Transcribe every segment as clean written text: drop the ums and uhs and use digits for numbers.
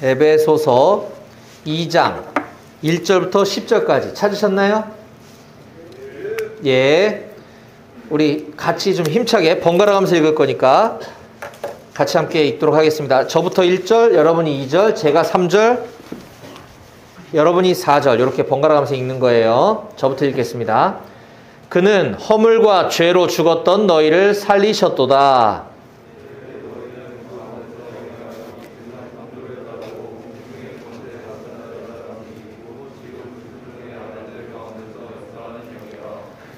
에베소서 2장 1절부터 10절까지 찾으셨나요? 예. 우리 같이 좀 힘차게 번갈아 가면서 읽을 거니까 같이 함께 읽도록 하겠습니다. 저부터 1절, 여러분이 2절, 제가 3절, 여러분이 4절 이렇게 번갈아 가면서 읽는 거예요. 저부터 읽겠습니다. 그는 허물과 죄로 죽었던 너희를 살리셨도다.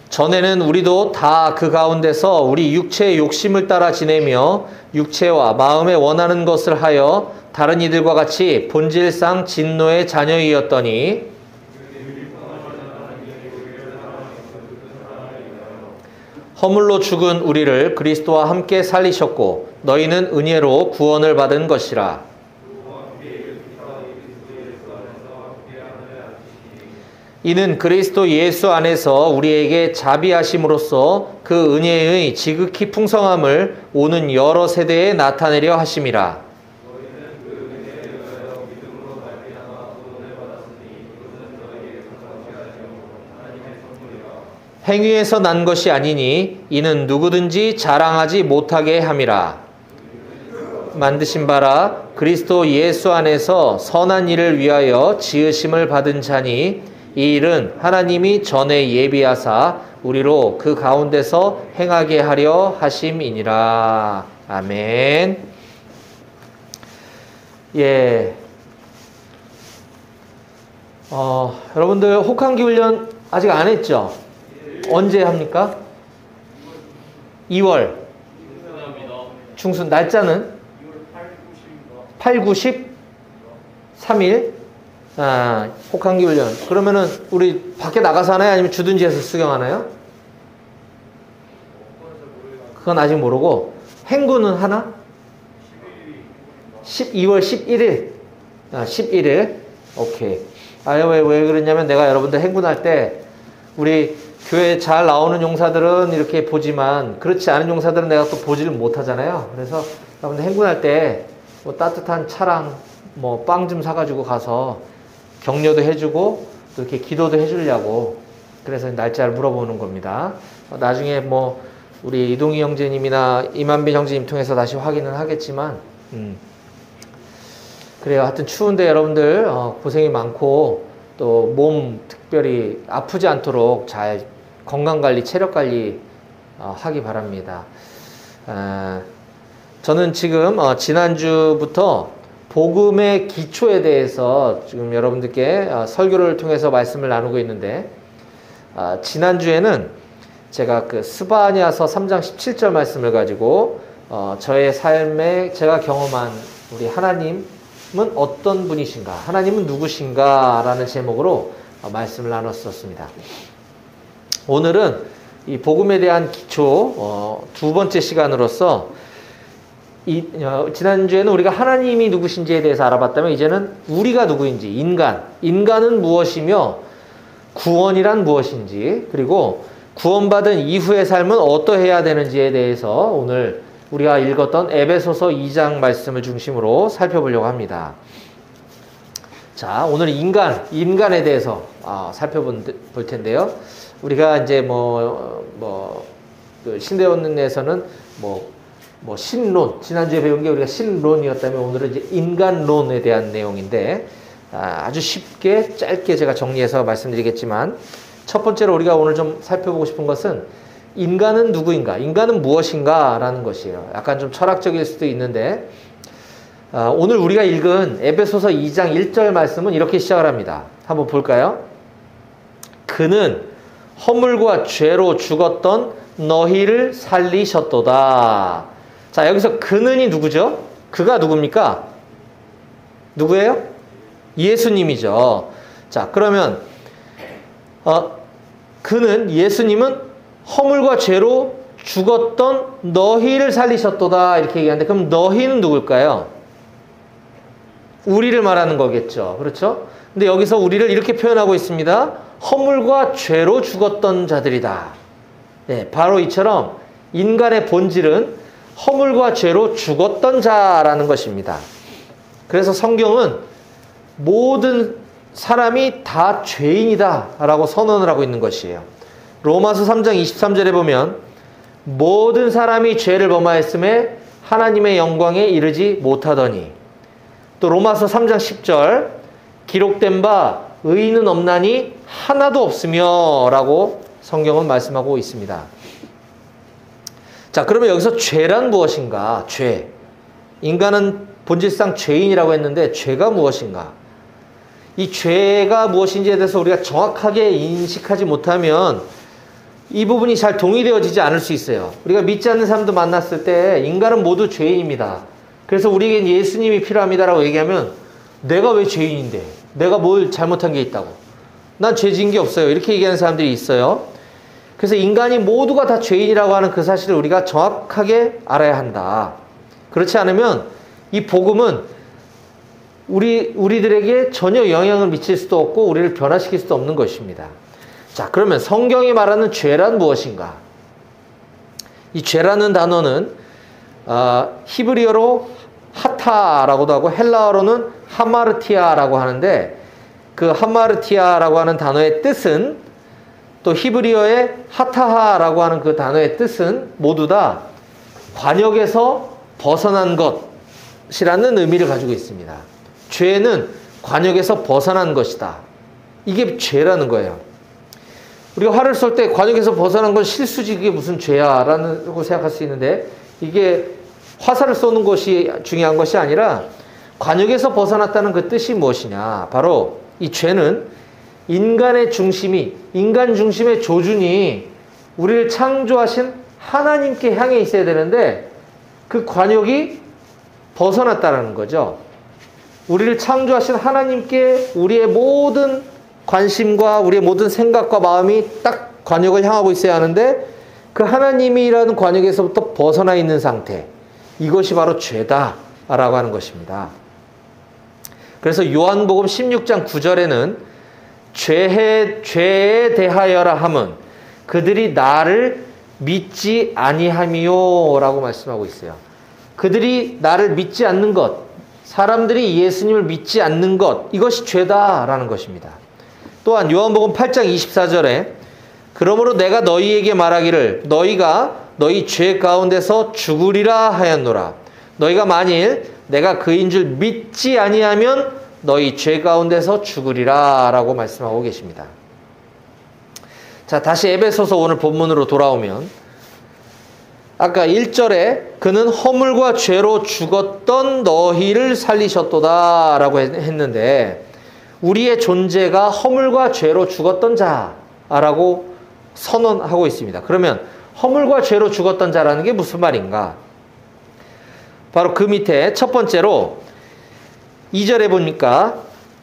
전에는 우리도 다 그 가운데서 우리 육체의 욕심을 따라 지내며 육체와 마음에 원하는 것을 하여 다른 이들과 같이 본질상 진노의 자녀이었더니 허물로 죽은 우리를 그리스도와 함께 살리셨고 너희는 은혜로 구원을 받은 것이라. 이는 그리스도 예수 안에서 우리에게 자비하심으로써 그 은혜의 지극히 풍성함을 오는 여러 세대에 나타내려 하심이라. 행위에서 난 것이 아니니 이는 누구든지 자랑하지 못하게 함이라. 만드신 바라 그리스도 예수 안에서 선한 일을 위하여 지으심을 받은 자니 이 일은 하나님이 전에 예비하사 우리로 그 가운데서 행하게 하려 하심이니라. 아멘. 예. 여러분들 혹한기 훈련 아직 안 했죠? 언제 합니까? 2월. 중순. 날짜는? 8, 9, 10? 3일? 혹한기 훈련. 그러면은 우리 밖에 나가서 하나요? 아니면 주둔지에서 수경하나요? 그건 아직 모르고. 행군은 하나? 2월 11일. 11일. 오케이. 왜 그러냐면 내가 여러분들 행군할 때 우리 교회 잘 나오는 용사들은 이렇게 보지만 그렇지 않은 용사들은 내가 또 보지를 못하잖아요. 그래서 여러분들 행군할 때 뭐 따뜻한 차랑 뭐 빵 좀 사가지고 가서 격려도 해주고 또 이렇게 기도도 해주려고 그래서 날짜를 물어보는 겁니다. 나중에 뭐 우리 이동희 형제님이나 이만빈 형제님 통해서 다시 확인을 하겠지만 그래요. 하여튼 추운데 여러분들 고생이 많고 또 몸 특별히 아프지 않도록 잘 건강관리, 체력관리 하기 바랍니다. 저는 지금 지난주부터 복음의 기초에 대해서 지금 여러분들께 설교를 통해서 말씀을 나누고 있는데 지난주에는 제가 그 스바냐서 3장 17절 말씀을 가지고 저의 삶에 제가 경험한 우리 하나님은 어떤 분이신가, 하나님은 누구신가 라는 제목으로 말씀을 나눴었습니다. 오늘은 이 복음에 대한 기초 두 번째 시간으로서 지난주에는 우리가 하나님이 누구신지에 대해서 알아봤다면 이제는 우리가 누구인지, 인간은 무엇이며 구원이란 무엇인지, 그리고 구원받은 이후의 삶은 어떠해야 되는지에 대해서 오늘 우리가 읽었던 에베소서 2장 말씀을 중심으로 살펴보려고 합니다. 자, 오늘 인간에 대해서 살펴볼 텐데요. 우리가 이제 그 신대원에서는 신론, 지난주에 배운 게 우리가 신론이었다면 오늘은 이제 인간론에 대한 내용인데 아주 쉽게 짧게 제가 정리해서 말씀드리겠지만 첫 번째로 우리가 오늘 좀 살펴보고 싶은 것은 인간은 누구인가, 인간은 무엇인가 라는 것이에요. 약간 좀 철학적일 수도 있는데 오늘 우리가 읽은 에베소서 2장 1절 말씀은 이렇게 시작을 합니다. 한번 볼까요? 그는 허물과 죄로 죽었던 너희를 살리셨도다. 자, 여기서 그는이 누구죠? 그가 누굽니까? 누구예요? 예수님이죠. 자, 그러면 그는, 예수님은 허물과 죄로 죽었던 너희를 살리셨도다 이렇게 얘기하는데 그럼 너희는 누굴까요? 우리를 말하는 거겠죠. 그렇죠? 근데 여기서 우리를 이렇게 표현하고 있습니다. 허물과 죄로 죽었던 자들이다. 네, 바로 이처럼 인간의 본질은 허물과 죄로 죽었던 자라는 것입니다. 그래서 성경은 모든 사람이 다 죄인이다 라고 선언을 하고 있는 것이에요. 로마서 3장 23절에 보면 모든 사람이 죄를 범하였음에 하나님의 영광에 이르지 못하더니, 또 로마서 3장 10절 기록된 바 의인은 없나니 하나도 없으며 라고 성경은 말씀하고 있습니다. 자, 그러면 여기서 죄란 무엇인가? 죄. 인간은 본질상 죄인이라고 했는데 죄가 무엇인가? 이 죄가 무엇인지에 대해서 우리가 정확하게 인식하지 못하면 이 부분이 잘 동의되어지지 않을 수 있어요. 우리가 믿지 않는 사람도 만났을 때 인간은 모두 죄인입니다. 그래서 우리에겐 예수님이 필요합니다라고 얘기하면 내가 왜 죄인인데? 내가 뭘 잘못한 게 있다고? 난 죄 지은 게 없어요. 이렇게 얘기하는 사람들이 있어요. 그래서 인간이 모두가 다 죄인이라고 하는 그 사실을 우리가 정확하게 알아야 한다. 그렇지 않으면 이 복음은 우리들에게 전혀 영향을 미칠 수도 없고 우리를 변화시킬 수도 없는 것입니다. 자, 그러면 성경이 말하는 죄란 무엇인가? 이 죄라는 단어는 히브리어로 하타라고도 하고 헬라어로는 하마르티아라고 하는데, 그 하마르티아라고 하는 단어의 뜻은, 또 히브리어의 하타하라고 하는 그 단어의 뜻은 모두 다 관역에서 벗어난 것이라는 의미를 가지고 있습니다. 죄는 관역에서 벗어난 것이다. 이게 죄라는 거예요. 우리가 화를 쏠 때 관역에서 벗어난 건 실수지, 그게 무슨 죄야 라고 생각할 수 있는데, 이게 화살을 쏘는 것이 중요한 것이 아니라 관역에서 벗어났다는 그 뜻이 무엇이냐. 바로 이 죄는 인간 중심의 조준이 우리를 창조하신 하나님께 향해 있어야 되는데 그 관역이 벗어났다는 거죠. 우리를 창조하신 하나님께 우리의 모든 관심과 우리의 모든 생각과 마음이 딱 관역을 향하고 있어야 하는데 그 하나님이라는 관역에서부터 벗어나 있는 상태, 이것이 바로 죄다라고 하는 것입니다. 그래서 요한복음 16장 9절에는 죄에 대하여라 함은 그들이 나를 믿지 아니함이요 라고 말씀하고 있어요. 그들이 나를 믿지 않는 것, 사람들이 예수님을 믿지 않는 것, 이것이 죄다라는 것입니다. 또한 요한복음 8장 24절에 그러므로 내가 너희에게 말하기를 너희가 너희 죄 가운데서 죽으리라 하였노라. 너희가 만일 내가 그인 줄 믿지 아니하면 너희 죄 가운데서 죽으리라 라고 말씀하고 계십니다. 자, 다시 에베소서 오늘 본문으로 돌아오면 아까 1절에 그는 허물과 죄로 죽었던 너희를 살리셨도다 라고 했는데 우리의 존재가 허물과 죄로 죽었던 자라고 선언하고 있습니다. 그러면 허물과 죄로 죽었던 자라는 게 무슨 말인가? 바로 그 밑에 첫 번째로 2절에 보니까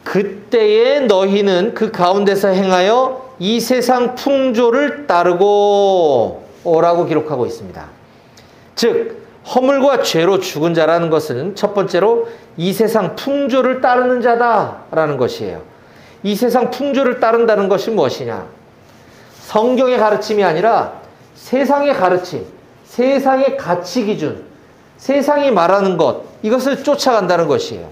그때에 너희는 그 가운데서 행하여 이 세상 풍조를 따르고 라고 기록하고 있습니다. 즉 허물과 죄로 죽은 자라는 것은 첫 번째로 이 세상 풍조를 따르는 자다라는 것이에요. 이 세상 풍조를 따른다는 것이 무엇이냐? 성경의 가르침이 아니라 세상의 가르침, 세상의 가치 기준, 세상이 말하는 것, 이것을 쫓아간다는 것이에요.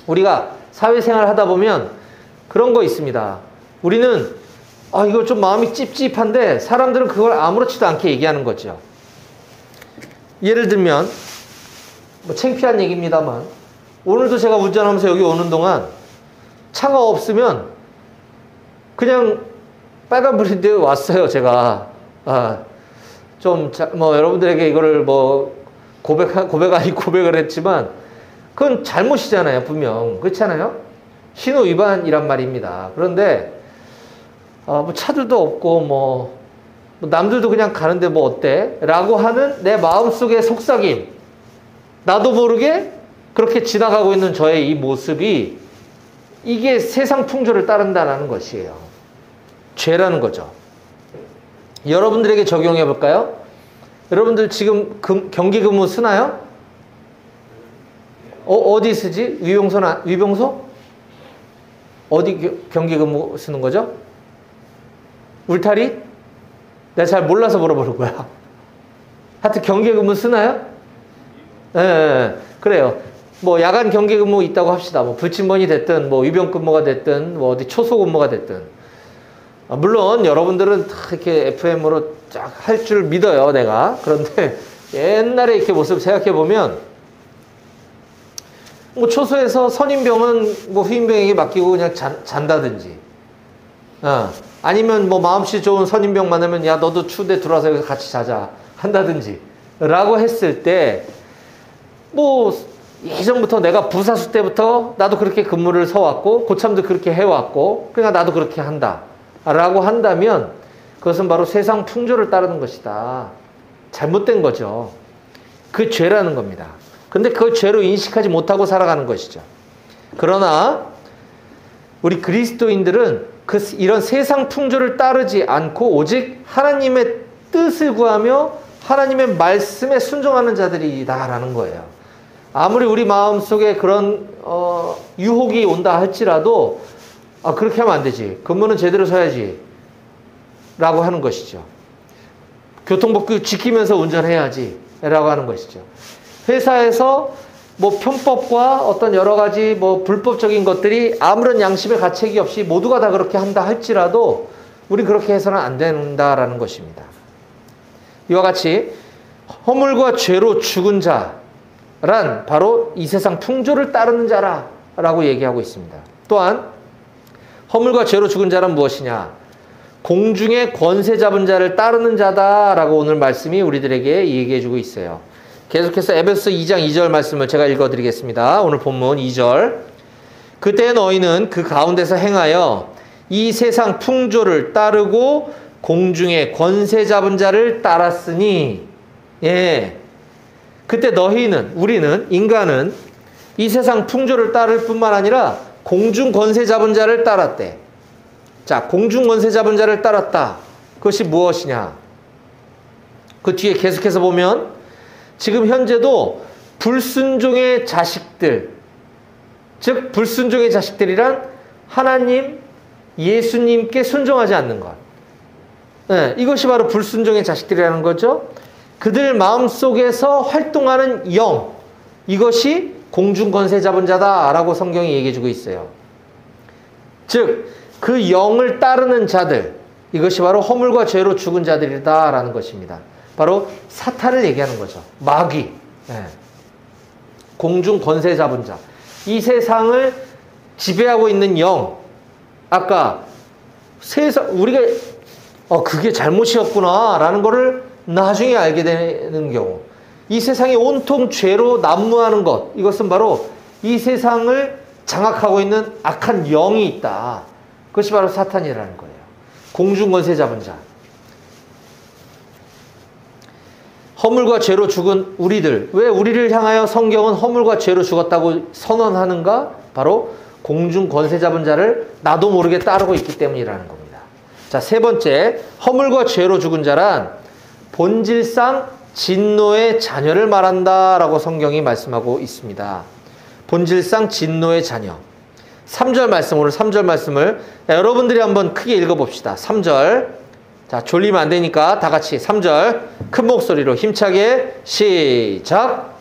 우리가 사회생활을 하다 보면 그런 거 있습니다. 우리는 이거 좀 마음이 찝찝한데 사람들은 그걸 아무렇지도 않게 얘기하는 거죠. 예를 들면 뭐 창피한 얘기입니다만 오늘도 제가 운전하면서 여기 오는 동안 차가 없으면 그냥 빨간불인데 왔어요. 제가 뭐 여러분들에게 이거를 뭐 고백 아니고 고백을 했지만 그건 잘못이잖아요. 분명 그렇잖아요. 신호 위반이란 말입니다. 그런데 뭐 차들도 없고 뭐 남들도 그냥 가는데 뭐 어때? 라고 하는 내 마음속의 속삭임, 나도 모르게 그렇게 지나가고 있는 저의 이 모습이 이게 세상 풍조를 따른다는 것이에요. 죄라는 거죠. 여러분들에게 적용해 볼까요? 여러분들 지금 경기 근무 쓰나요? 어디 쓰지? 위병소? 어디 경기 근무 쓰는 거죠? 울타리? 내가 잘 몰라서 물어보는 거야. 하여튼 경기 근무 쓰나요? 네, 그래요. 뭐 야간 경계 근무 있다고 합시다. 뭐 불침번이 됐든 뭐 위병 근무가 됐든 뭐 어디 초소 근무가 됐든 물론 여러분들은 다 이렇게 FM으로 쫙 할 줄 믿어요, 내가. 그런데 옛날에 이렇게 모습 생각해 보면 뭐 초소에서 선임병은 뭐 후임병에게 맡기고 그냥 잔다든지, 아니면 뭐 마음씨 좋은 선임병 만나면 야 너도 추대 들어와서 여기서 같이 자자 한다든지 라고 했을 때 뭐 예전부터 내가 부사수 때부터 나도 그렇게 근무를 서왔고 고참도 그렇게 해왔고 그러니까 나도 그렇게 한다 라고 한다면 그것은 바로 세상 풍조를 따르는 것이다. 잘못된 거죠. 그 죄라는 겁니다. 근데 그걸 죄로 인식하지 못하고 살아가는 것이죠. 그러나 우리 그리스도인들은 이런 세상 풍조를 따르지 않고 오직 하나님의 뜻을 구하며 하나님의 말씀에 순종하는 자들이다라는 거예요. 아무리 우리 마음속에 그런 유혹이 온다 할지라도 그렇게 하면 안 되지. 근무는 제대로 서야지 라고 하는 것이죠. 교통법규 지키면서 운전해야지 라고 하는 것이죠. 회사에서 뭐 편법과 어떤 여러 가지 뭐 불법적인 것들이 아무런 양심의 가책이 없이 모두가 다 그렇게 한다 할지라도 우리 그렇게 해서는 안 된다라는 것입니다. 이와 같이 허물과 죄로 죽은 자란 바로 이 세상 풍조를 따르는 자라라고 얘기하고 있습니다. 또한 허물과 죄로 죽은 자란 무엇이냐? 공중의 권세 잡은 자를 따르는 자다라고 오늘 말씀이 우리들에게 얘기해주고 있어요. 계속해서 에베소서 2장 2절 말씀을 제가 읽어드리겠습니다. 오늘 본문 2절. 그때 너희는 그 가운데서 행하여 이 세상 풍조를 따르고 공중의 권세 잡은 자를 따랐으니, 그때 너희는, 우리는, 인간은 이 세상 풍조를 따를 뿐만 아니라 공중 권세 잡은 자를 따랐대. 자, 공중 권세 잡은 자를 따랐다. 그것이 무엇이냐? 그 뒤에 계속해서 보면 지금 현재도 불순종의 자식들, 즉 불순종의 자식들이란 하나님, 예수님께 순종하지 않는 것. 이것이 바로 불순종의 자식들이라는 거죠. 그들 마음속에서 활동하는 영, 이것이 공중 권세 잡은 자다라고 성경이 얘기해주고 있어요. 즉 그 영을 따르는 자들, 이것이 바로 허물과 죄로 죽은 자들이다라는 것입니다. 바로 사탄을 얘기하는 거죠. 마귀, 공중 권세 잡은 자, 이 세상을 지배하고 있는 영. 아까 우리가 그게 잘못이었구나 라는 거를 나중에 알게 되는 경우, 이 세상이 온통 죄로 난무하는 것, 이것은 바로 이 세상을 장악하고 있는 악한 영이 있다. 그것이 바로 사탄이라는 거예요. 공중 권세 잡은 자. 허물과 죄로 죽은 우리들. 왜 우리를 향하여 성경은 허물과 죄로 죽었다고 선언하는가? 바로 공중 권세 잡은 자를 나도 모르게 따르고 있기 때문이라는 겁니다. 자, 세 번째, 허물과 죄로 죽은 자란 본질상 진노의 자녀를 말한다라고 성경이 말씀하고 있습니다. 본질상 진노의 자녀. 3절 말씀, 오늘 3절 말씀을 여러분들이 한번 크게 읽어봅시다. 3절. 자, 졸리면 안 되니까 다 같이 3절 큰 목소리로 힘차게 시작.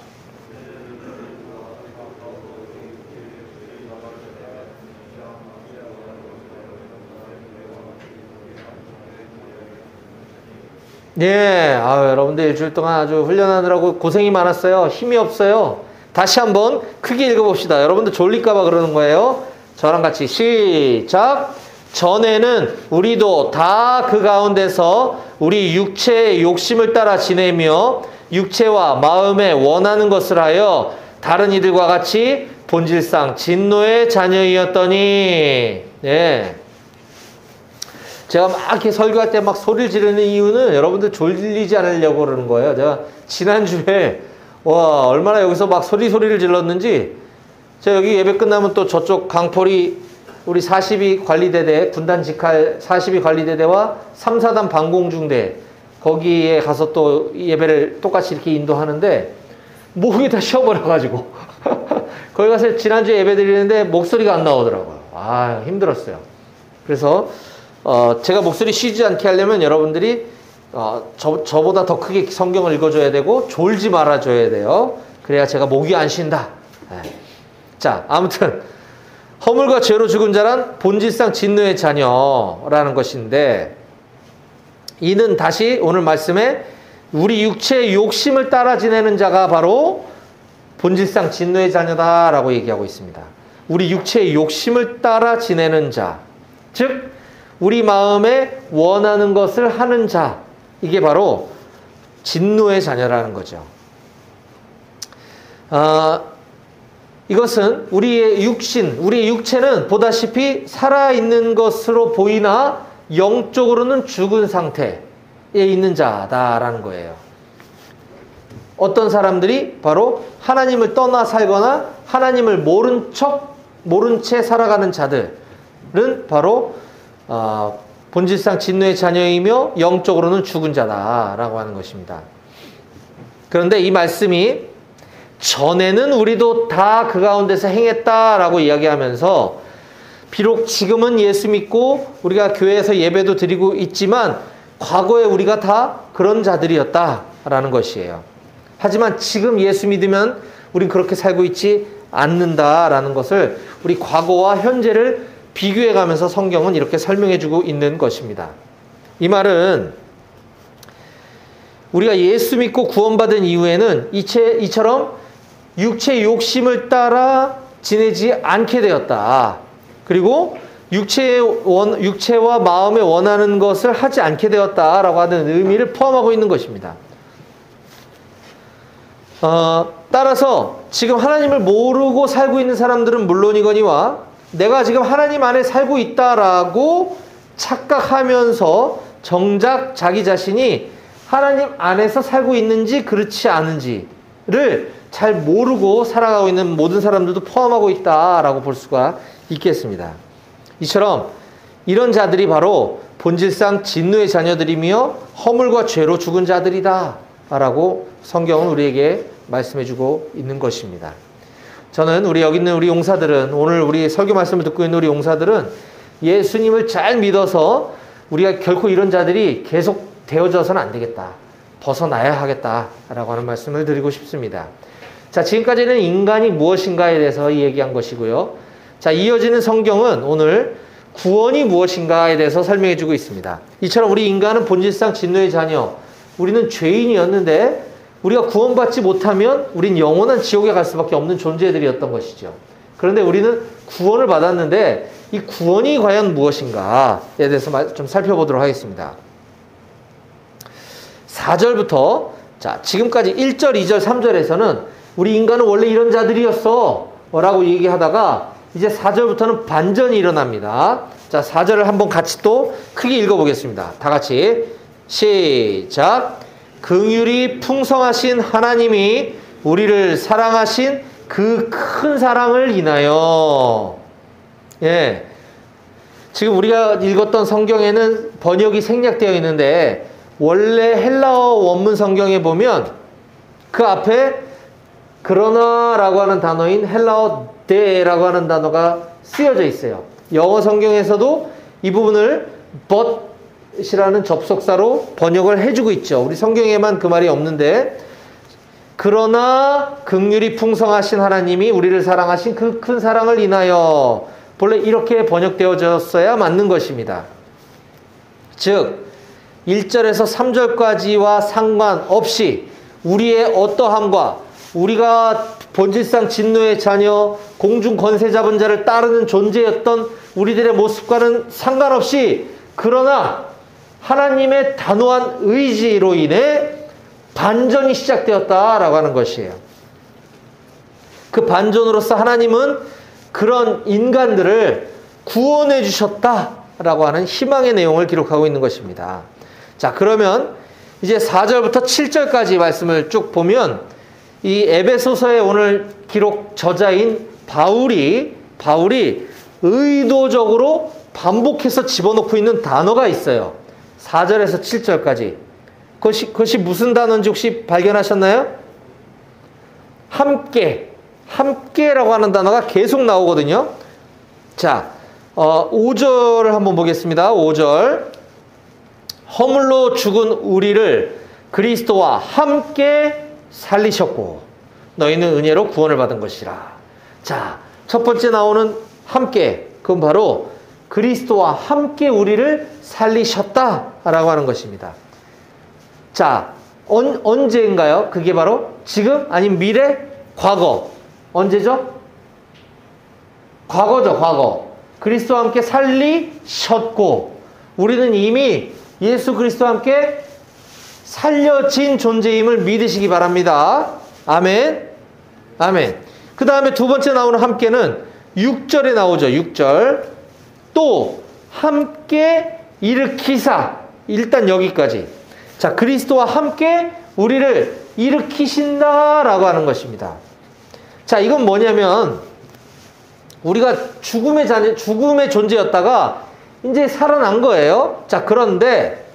여러분들 일주일 동안 아주 훈련하느라고 고생이 많았어요. 힘이 없어요. 다시 한번 크게 읽어봅시다. 여러분들 졸릴까봐 그러는 거예요. 저랑 같이 시작. 전에는 우리도 다 그 가운데서 우리 육체의 욕심을 따라 지내며 육체와 마음에 원하는 것을 하여 다른 이들과 같이 본질상 진노의 자녀이었더니, 제가 막 이렇게 설교할 때 막 소리를 지르는 이유는 여러분들 졸리지 않으려고 그러는 거예요. 제가 지난주에 얼마나 여기서 막 소리를 질렀는지, 제가 여기 예배 끝나면 또 저쪽 강포리 우리 42 관리대대, 군단 직할 42 관리대대와 3, 4단 방공중대, 거기에 가서 또 예배를 똑같이 이렇게 인도하는데 목이 다 쉬어버려가지고 거기 가서 지난주에 예배 드리는데 목소리가 안 나오더라고요. 힘들었어요. 그래서 제가 목소리 쉬지 않게 하려면 여러분들이 저보다 더 크게 성경을 읽어줘야 되고 졸지 말아줘야 돼요. 그래야 제가 목이 안 쉰다 자, 아무튼 허물과 죄로 죽은 자란 본질상 진노의 자녀라는 것인데, 이는 다시 오늘 말씀에 우리 육체의 욕심을 따라 지내는 자가 바로 본질상 진노의 자녀다라고 얘기하고 있습니다. 우리 육체의 욕심을 따라 지내는 자, 즉 우리 마음에 원하는 것을 하는 자, 이게 바로 진노의 자녀라는 거죠. 이것은 우리의 육신, 우리의 육체는 보다시피 살아있는 것으로 보이나 영적으로는 죽은 상태에 있는 자다라는 거예요. 어떤 사람들이 바로 하나님을 떠나 살거나 하나님을 모른 채 살아가는 자들은 바로 본질상 진노의 자녀이며 영적으로는 죽은 자다라고 하는 것입니다. 그런데 이 말씀이 전에는 우리도 다 그 가운데서 행했다라고 이야기하면서, 비록 지금은 예수 믿고 우리가 교회에서 예배도 드리고 있지만 과거에 우리가 다 그런 자들이었다라는 것이에요. 하지만 지금 예수 믿으면 우린 그렇게 살고 있지 않는다라는 것을, 우리 과거와 현재를 비교해 가면서 성경은 이렇게 설명해 주고 있는 것입니다. 이 말은 우리가 예수 믿고 구원받은 이후에는 이처럼 육체의 욕심을 따라 지내지 않게 되었다. 그리고 육체와 마음에 원하는 것을 하지 않게 되었다라고 하는 의미를 포함하고 있는 것입니다. 따라서 지금 하나님을 모르고 살고 있는 사람들은 물론이거니와 내가 지금 하나님 안에 살고 있다라고 착각하면서 정작 자기 자신이 하나님 안에서 살고 있는지 그렇지 않은지를 잘 모르고 살아가고 있는 모든 사람들도 포함하고 있다라고 볼 수가 있겠습니다. 이처럼 이런 자들이 바로 본질상 진노의 자녀들이며 허물과 죄로 죽은 자들이다 라고 성경은 우리에게 말씀해주고 있는 것입니다. 저는 여기 있는 우리 용사들은, 오늘 우리 설교 말씀을 듣고 있는 우리 용사들은 예수님을 잘 믿어서 우리가 결코 이런 자들이 계속 되어져서는 안 되겠다, 벗어나야 하겠다라고 하는 말씀을 드리고 싶습니다. 자, 지금까지는 인간이 무엇인가에 대해서 얘기한 것이고요. 자, 이어지는 성경은 오늘 구원이 무엇인가에 대해서 설명해 주고 있습니다. 이처럼 우리 인간은 본질상 진노의 자녀, 우리는 죄인이었는데 우리가 구원받지 못하면 우린 영원한 지옥에 갈 수밖에 없는 존재들이었던 것이죠. 그런데 우리는 구원을 받았는데 이 구원이 과연 무엇인가에 대해서 좀 살펴보도록 하겠습니다. 4절부터 자, 지금까지 1절, 2절, 3절에서는 우리 인간은 원래 이런 자들이었어 라고 얘기하다가 이제 4절부터는 반전이 일어납니다. 자, 4절을 한번 같이 또 크게 읽어보겠습니다. 다 같이 시작. 긍휼이 풍성하신 하나님이 우리를 사랑하신 그 큰 사랑을 인하여. 예. 지금 우리가 읽었던 성경에는 번역이 생략되어 있는데 원래 헬라어 원문 성경에 보면 그 앞에 그러나라고 하는 단어인 헬라어 데라고 하는 단어가 쓰여져 있어요. 영어 성경에서도 이 부분을 but이라는 접속사로 번역을 해주고 있죠. 우리 성경에만 그 말이 없는데, 그러나 긍휼이 풍성하신 하나님이 우리를 사랑하신 그 큰 사랑을 인하여, 본래 이렇게 번역되어졌어야 맞는 것입니다. 즉 1절에서 3절까지와 상관없이 우리의 어떠함과 우리가 본질상 진노의 자녀, 공중 권세 잡은 자를 따르는 존재였던 우리들의 모습과는 상관없이, 그러나 하나님의 단호한 의지로 인해 반전이 시작되었다라고 하는 것이에요. 그 반전으로서 하나님은 그런 인간들을 구원해 주셨다라고 하는 희망의 내용을 기록하고 있는 것입니다. 자, 그러면 이제 4절부터 7절까지 말씀을 쭉 보면 이 에베소서의 오늘 기록 저자인 바울이 의도적으로 반복해서 집어넣고 있는 단어가 있어요. 4절에서 7절까지. 그것이 무슨 단어인지 혹시 발견하셨나요? 함께라고 하는 단어가 계속 나오거든요. 자, 5절을 한번 보겠습니다. 5절. 허물로 죽은 우리를 그리스도와 함께 살리셨고 너희는 은혜로 구원을 받은 것이라. 자, 첫 번째 나오는 함께, 그건 바로 그리스도와 함께 우리를 살리셨다라고 하는 것입니다. 자, 언제인가요? 그게 바로 지금? 아니면 미래? 과거. 언제죠? 과거죠, 과거. 그리스도와 함께 살리셨고, 우리는 이미 예수 그리스도와 함께 살려진 존재임을 믿으시기 바랍니다. 아멘. 아멘. 그 다음에 두 번째 나오는 함께는 6절에 나오죠. 6절. 또 함께 일으키사. 일단 여기까지. 자, 그리스도와 함께 우리를 일으키신다라고 하는 것입니다. 자, 이건 뭐냐면 우리가 죽음의 존재였다가 이제 살아난 거예요. 자, 그런데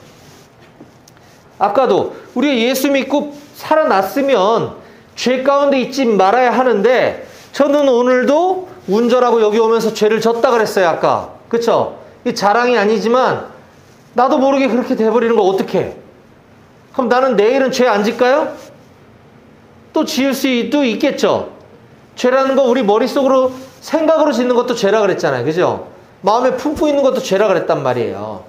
아까도 우리가 예수 믿고 살아났으면 죄 가운데 있지 말아야 하는데 저는 오늘도 운전하고 여기 오면서 죄를 졌다 그랬어요. 아까. 그쵸? 이 자랑이 아니지만 나도 모르게 그렇게 돼버리는 거 어떡해? 그럼 나는 내일은 죄 안 질까요? 또 지을 수도 있겠죠. 죄라는 거 우리 머릿속으로 생각으로 짓는 것도 죄라 그랬잖아요. 그죠? 마음에 품고 있는 것도 죄라 그랬단 말이에요.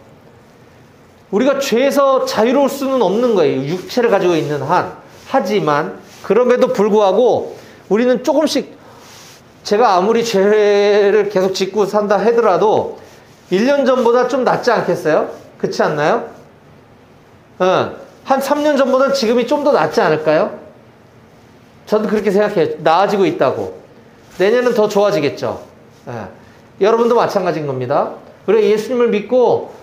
우리가 죄에서 자유로울 수는 없는 거예요. 육체를 가지고 있는 한. 하지만 그럼에도 불구하고 우리는 조금씩, 제가 아무리 죄를 계속 짓고 산다 하더라도 1년 전보다 좀 낫지 않겠어요? 그렇지 않나요? 한 3년 전보다 지금이 좀 더 낫지 않을까요? 저도 그렇게 생각해요. 나아지고 있다고. 내년은 더 좋아지겠죠. 여러분도 마찬가지인 겁니다. 우리가 예수님을 믿고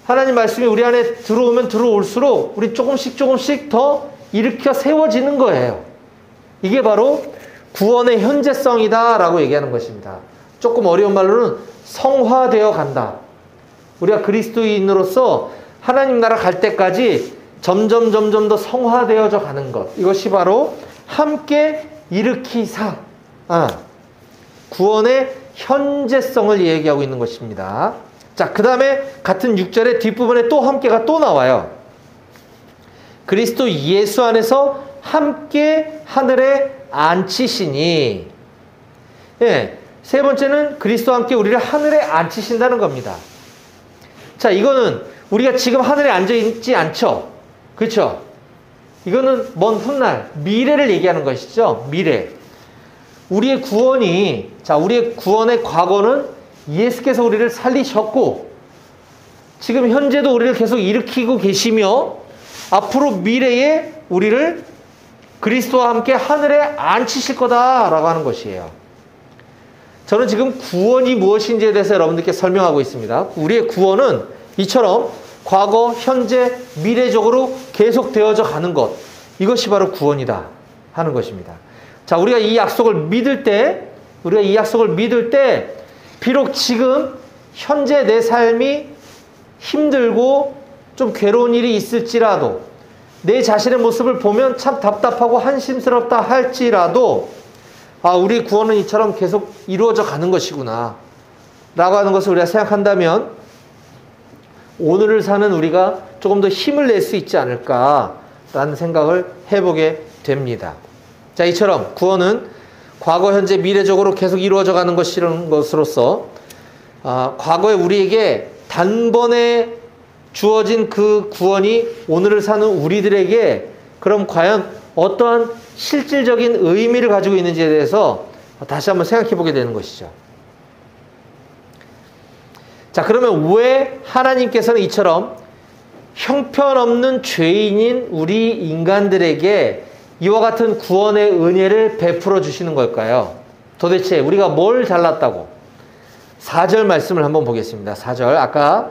하나님 말씀이 우리 안에 들어오면 들어올수록 우리 조금씩 더 일으켜 세워지는 거예요. 이게 바로 구원의 현재성이다라고 얘기하는 것입니다. 조금 어려운 말로는 성화되어 간다. 우리가 그리스도인으로서 하나님 나라 갈 때까지 점점 더 성화되어져 가는 것. 이것이 바로 함께 일으키사. 구원의 현재성을 얘기하고 있는 것입니다. 자, 그 다음에 같은 6절의 뒷부분에 또 함께가 또 나와요. 그리스도 예수 안에서 함께 하늘에 앉히시니. 예, 세 번째는 그리스도와 함께 우리를 하늘에 앉히신다는 겁니다. 자, 이거는 우리가 지금 하늘에 앉아 있지 않죠? 그렇죠? 이거는 먼 훗날 미래를 얘기하는 것이죠. 미래. 우리의 구원이, 자, 우리의 구원의 과거는 예수께서 우리를 살리셨고 지금 현재도 우리를 계속 일으키고 계시며 앞으로 미래에 우리를 그리스도와 함께 하늘에 앉히실 거다라고 하는 것이에요. 저는 지금 구원이 무엇인지에 대해서 여러분들께 설명하고 있습니다. 우리의 구원은 이처럼 과거, 현재, 미래적으로 계속 되어져 가는 것. 이것이 바로 구원이다 하는 것입니다. 자, 우리가 이 약속을 믿을 때, 비록 지금 현재 내 삶이 힘들고 좀 괴로운 일이 있을지라도, 내 자신의 모습을 보면 참 답답하고 한심스럽다 할지라도, 우리 구원은 이처럼 계속 이루어져 가는 것이구나 라고 하는 것을 우리가 생각한다면 오늘을 사는 우리가 조금 더 힘을 낼 수 있지 않을까라는 생각을 해보게 됩니다. 자, 이처럼 구원은 과거, 현재, 미래적으로 계속 이루어져 가는 것으로서 과거에 우리에게 단번에 주어진 그 구원이 오늘을 사는 우리들에게 그럼 과연 어떠한 실질적인 의미를 가지고 있는지에 대해서 다시 한번 생각해 보게 되는 것이죠. 자, 그러면 왜 하나님께서는 이처럼 형편없는 죄인인 우리 인간들에게 이와 같은 구원의 은혜를 베풀어 주시는 걸까요? 도대체 우리가 뭘 잘났다고? 4절 말씀을 한번 보겠습니다. 4절. 아까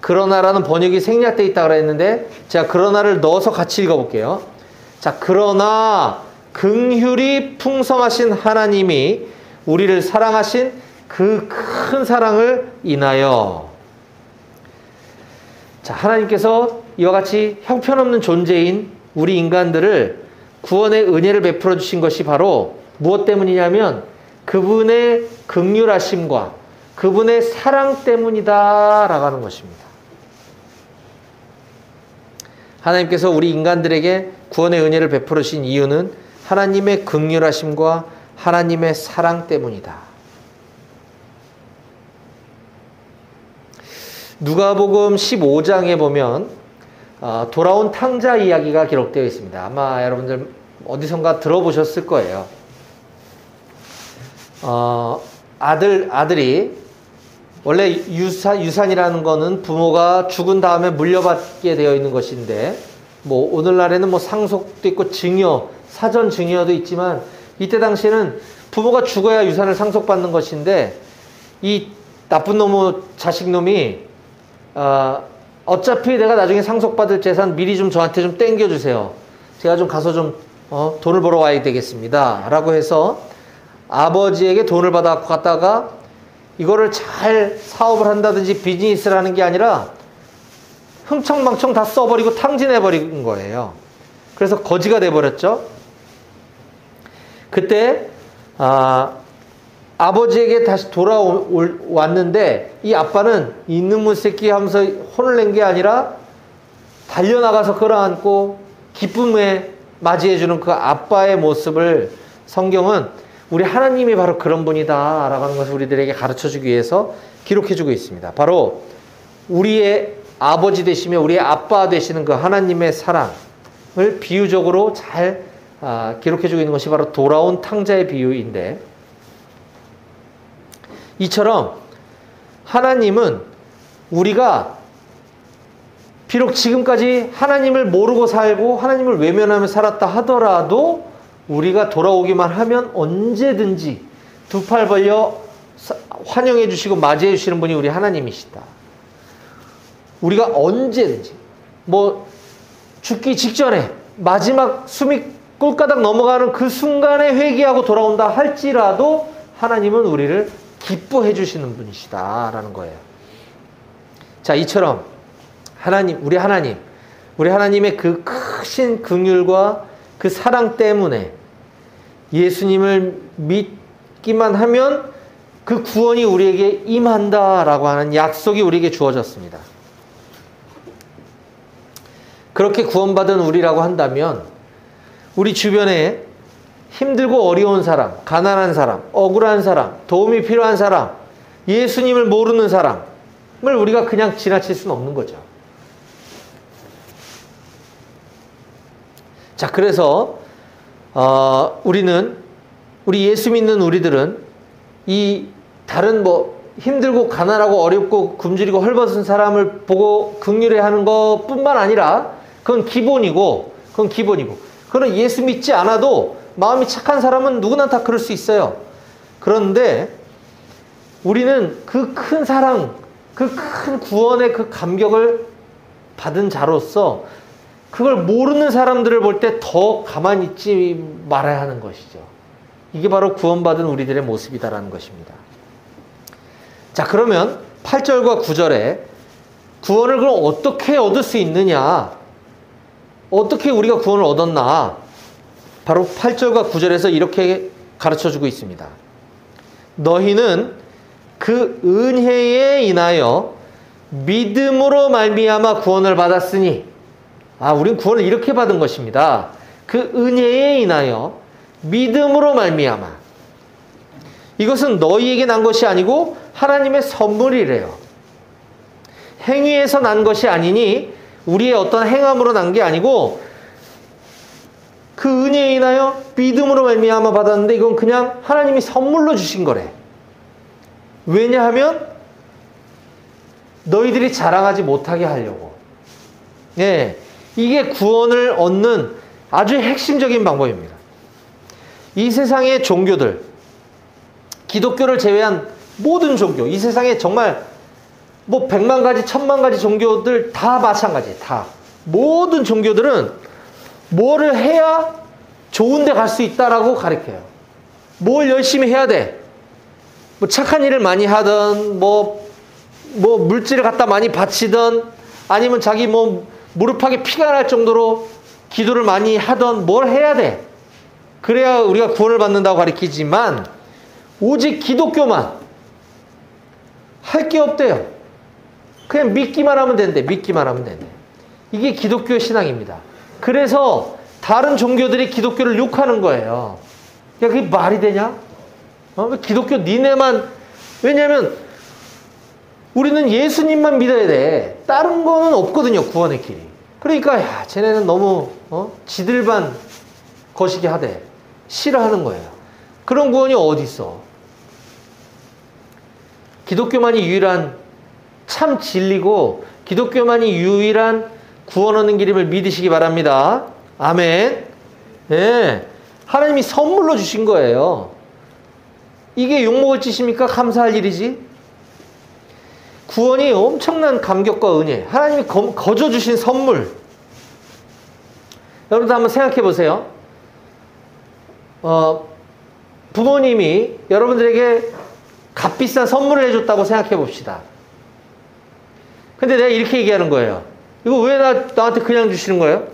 그러나라는 번역이 생략되어 있다고 그랬는데 제가 그러나를 넣어서 같이 읽어볼게요. 자, 그러나 긍휼이 풍성하신 하나님이 우리를 사랑하신 그 큰 사랑을 인하여. 자, 하나님께서 이와 같이 형편없는 존재인 우리 인간들을 구원의 은혜를 베풀어 주신 것이 바로 무엇 때문이냐면 그분의 긍휼하심과 그분의 사랑 때문이다라고 하는 것입니다. 하나님께서 우리 인간들에게 구원의 은혜를 베풀어 주신 이유는 하나님의 긍휼하심과 하나님의 사랑 때문이다. 누가복음 15장에 보면 돌아온 탕자 이야기가 기록되어 있습니다. 아마 여러분들 어디선가 들어보셨을 거예요. 아들이 원래 유산이라는 거는 부모가 죽은 다음에 물려받게 되어 있는 것인데, 뭐 오늘날에는 뭐 상속도 있고 증여, 사전 증여도 있지만 이때 당시에는 부모가 죽어야 유산을 상속받는 것인데, 이 나쁜 자식놈이 어차피 내가 나중에 상속받을 재산 미리 좀 저한테 좀 땡겨주세요. 제가 좀 가서 좀 돈을 벌어 와야 되겠습니다. 라고 해서 아버지에게 돈을 받아갔다가 이거를 잘 사업을 한다든지 비즈니스를 하는 게 아니라 흥청망청 다 써버리고 탕진해버린 거예요. 그래서 거지가 돼버렸죠. 그때 아버지에게 다시 돌아왔는데 이 아빠는 이놈의 새끼 하면서 혼을 낸 게 아니라 달려나가서 끌어안고 기쁨에 맞이해주는 그 아빠의 모습을 성경은 우리 하나님이 바로 그런 분이다 라고 하는 것을 우리들에게 가르쳐주기 위해서 기록해주고 있습니다. 바로 우리의 아버지 되시며 우리의 아빠 되시는 그 하나님의 사랑을 비유적으로 잘 기록해주고 있는 것이 바로 돌아온 탕자의 비유인데, 이처럼 하나님은 우리가 비록 지금까지 하나님을 모르고 살고 하나님을 외면하며 살았다 하더라도 우리가 돌아오기만 하면 언제든지 두 팔 벌려 환영해 주시고 맞이해 주시는 분이 우리 하나님이시다. 우리가 언제든지 뭐 죽기 직전에 마지막 숨이 꿀가닥 넘어가는 그 순간에 회개하고 돌아온다 할지라도 하나님은 우리를 기뻐해 주시는 분이시다라는 거예요. 자, 이처럼 우리 하나님의 그 크신 긍휼과 그 사랑 때문에 예수님을 믿기만 하면 그 구원이 우리에게 임한다라고 하는 약속이 우리에게 주어졌습니다. 그렇게 구원받은 우리라고 한다면 우리 주변에 힘들고 어려운 사람, 가난한 사람, 억울한 사람, 도움이 필요한 사람, 예수님을 모르는 사람을 우리가 그냥 지나칠 수는 없는 거죠. 자, 그래서 우리 예수 믿는 우리들은 이 다른 힘들고 가난하고 어렵고 굶주리고 헐벗은 사람을 보고 긍휼해하는 것뿐만 아니라 그건 기본이고 그건 예수 믿지 않아도 마음이 착한 사람은 누구나 다 그럴 수 있어요. 그런데 우리는 그 큰 사랑, 그 큰 구원의 그 감격을 받은 자로서 그걸 모르는 사람들을 볼 때 더 가만히 있지 말아야 하는 것이죠. 이게 바로 구원받은 우리들의 모습이다라는 것입니다. 자, 그러면 8절과 9절에 구원을 그럼 어떻게 얻을 수 있느냐? 어떻게 우리가 구원을 얻었나? 바로 8절과 9절에서 이렇게 가르쳐주고 있습니다. 너희는 그 은혜에 인하여 믿음으로 말미암아 구원을 받았으니, 우린 구원을 이렇게 받은 것입니다. 그 은혜에 인하여 믿음으로 말미암아. 이것은 너희에게 난 것이 아니고 하나님의 선물이래요. 행위에서 난 것이 아니니 우리의 어떤 행함으로 난 게 아니고 그 은혜에 인하여 믿음으로 말미암아 받았는데 이건 그냥 하나님이 선물로 주신 거래. 왜냐하면 너희들이 자랑하지 못하게 하려고. 예, 이게 구원을 얻는 아주 핵심적인 방법입니다. 이 세상의 종교들, 기독교를 제외한 모든 종교, 이 세상에 정말 100만 가지, 1000만 가지 종교들 다 마찬가지. 다. 모든 종교들은 뭐를 해야 좋은 데 갈 수 있다라고 가르쳐요. 뭘 열심히 해야 돼. 착한 일을 많이 하든, 물질을 갖다 많이 바치든, 아니면 자기 무릎팍에 피가 날 정도로 기도를 많이 하던 뭘 해야 돼. 그래야 우리가 구원을 받는다고 가르치지만 오직 기독교만 할 게 없대요. 그냥 믿기만 하면 된대. 이게 기독교 신앙입니다. 그래서 다른 종교들이 기독교를 욕하는 거예요. 그게 말이 되냐? 왜 기독교 니네만, 왜냐면 우리는 예수님만 믿어야 돼. 다른 거는 없거든요, 구원의 길이. 그러니까 야, 쟤네는 너무 지들만 거시기 하대. 싫어하는 거예요. 그런 구원이 어디 있어? 기독교만이 유일한 참 진리고 기독교만이 유일한 구원 얻는 길임을 믿으시기 바랍니다. 아멘. 예. 하나님이 선물로 주신 거예요. 이게 욕먹을 짓입니까? 감사할 일이지. 구원이 엄청난 감격과 은혜. 하나님이 거저 주신 선물. 여러분도 한번 생각해 보세요. 부모님이 여러분들에게 값비싼 선물을 해줬다고 생각해 봅시다. 근데 내가 이렇게 얘기하는 거예요. 이거 왜 나한테 그냥 주시는 거예요?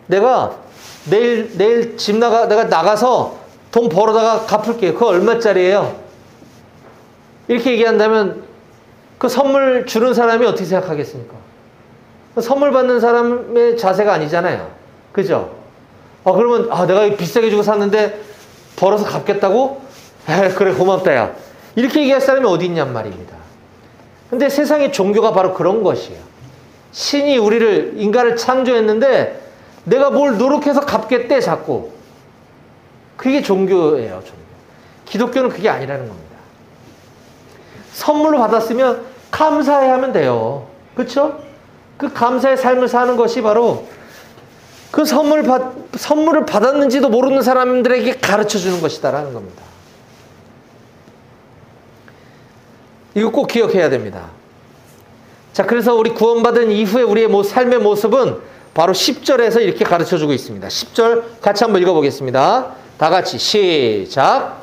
내가 내일 집 내가 나가서 돈 벌어다가 갚을게요. 그거 얼마짜리예요? 이렇게 얘기한다면 그 선물 주는 사람이 어떻게 생각하겠습니까? 선물 받는 사람의 자세가 아니잖아요. 그죠? 그러면 내가 비싸게 주고 샀는데 벌어서 갚겠다고? 그래 고맙다 야. 이렇게 얘기할 사람이 어디 있냔 말입니다. 근데 세상의 종교가 바로 그런 것이에요. 신이 인간을 창조했는데 내가 뭘 노력해서 갚겠대 자꾸. 그게 종교예요. 종교. 기독교는 그게 아니라는 겁니다. 선물로 받았으면 감사해 하면 돼요. 그렇죠? 그 감사의 삶을 사는 것이 바로 그 선물을 받았는지도 모르는 사람들에게 가르쳐주는 것이다라는 겁니다. 이거 꼭 기억해야 됩니다. 자, 그래서 우리 구원받은 이후에 우리의 삶의 모습은 바로 10절에서 이렇게 가르쳐주고 있습니다. 10절 같이 한번 읽어보겠습니다. 다 같이 시작.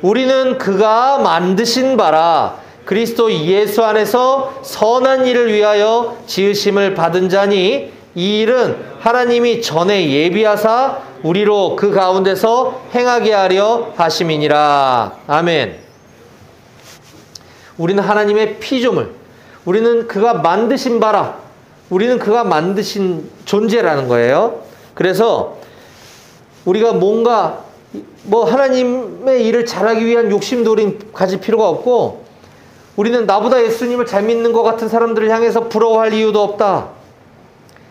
우리는 그가 만드신 바라 그리스도 예수 안에서 선한 일을 위하여 지으심을 받은 자니 이 일은 하나님이 전에 예비하사 우리로 그 가운데서 행하게 하려 하심이니라. 아멘. 우리는 하나님의 피조물, 우리는 그가 만드신 바라, 우리는 그가 만드신 존재라는 거예요. 그래서 우리가 뭔가 하나님의 일을 잘하기 위한 욕심도 우린 가질 필요가 없고, 우리는 나보다 예수님을 잘 믿는 것 같은 사람들을 향해서 부러워할 이유도 없다.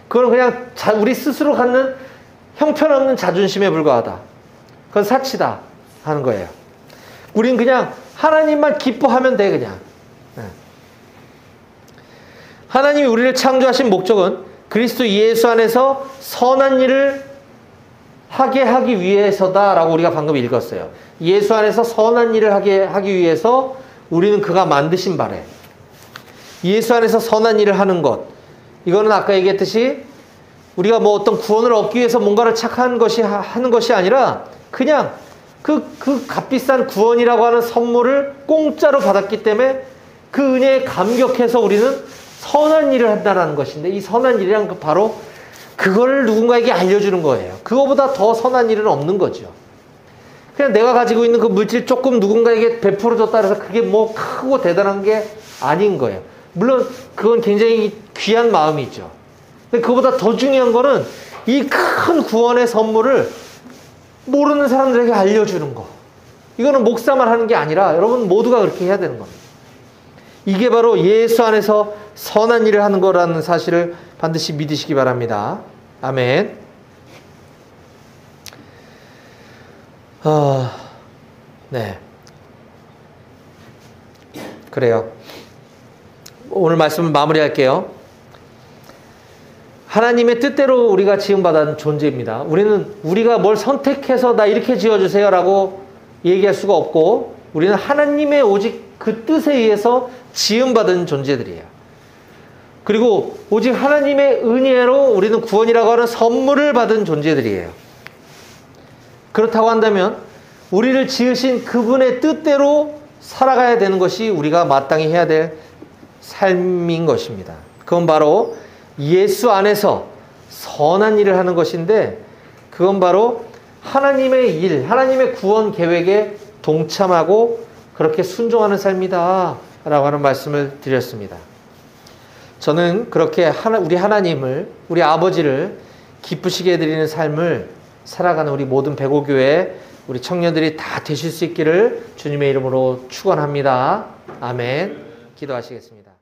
그건 그냥 우리 스스로 갖는 형편없는 자존심에 불과하다. 그건 사치다 하는 거예요. 우린 그냥 하나님만 기뻐하면 돼. 그냥 하나님이 우리를 창조하신 목적은 그리스도 예수 안에서 선한 일을 하게 하기 위해서다라고 우리가 방금 읽었어요. 예수 안에서 선한 일을 하기 위해서 우리는 그가 만드신 바래. 예수 안에서 선한 일을 하는 것, 이거는 아까 얘기했듯이 우리가 어떤 구원을 얻기 위해서 뭔가를 하는 것이 아니라 그냥 그 값비싼 구원이라고 하는 선물을 공짜로 받았기 때문에 그 은혜에 감격해서 우리는 선한 일을 한다는 것인데, 이 선한 일이란 바로 그걸 누군가에게 알려주는 거예요. 그거보다 더 선한 일은 없는 거죠. 그냥 내가 가지고 있는 그 물질 조금 누군가에게 베풀어줬다 해서 그게 크고 대단한 게 아닌 거예요. 물론 그건 굉장히 귀한 마음이죠. 근데 그거보다 더 중요한 거는 이 큰 구원의 선물을 모르는 사람들에게 알려주는 거. 이거는 목사만 하는 게 아니라 여러분 모두가 그렇게 해야 되는 겁니다. 이게 바로 예수 안에서 선한 일을 하는 거라는 사실을 반드시 믿으시기 바랍니다. 아멘. 네. 그래요. 오늘 말씀을 마무리할게요. 하나님의 뜻대로 우리가 지음받은 존재입니다. 우리가 뭘 선택해서 나 이렇게 지어주세요 라고 얘기할 수가 없고, 우리는 하나님의 오직 그 뜻에 의해서 지음받은 존재들이에요. 그리고 오직 하나님의 은혜로 우리는 구원이라고 하는 선물을 받은 존재들이에요. 그렇다고 한다면 우리를 지으신 그분의 뜻대로 살아가야 되는 것이 우리가 마땅히 해야 될 삶인 것입니다. 그건 바로 예수 안에서 선한 일을 하는 것인데, 그건 바로 하나님의 일, 하나님의 구원 계획에 동참하고 그렇게 순종하는 삶이다 라고 하는 말씀을 드렸습니다. 저는 그렇게 우리 하나님을, 우리 아버지를 기쁘시게 해드리는 삶을 살아가는 우리 모든 백오교회 우리 청년들이 다 되실 수 있기를 주님의 이름으로 축원합니다. 아멘. 기도하시겠습니다.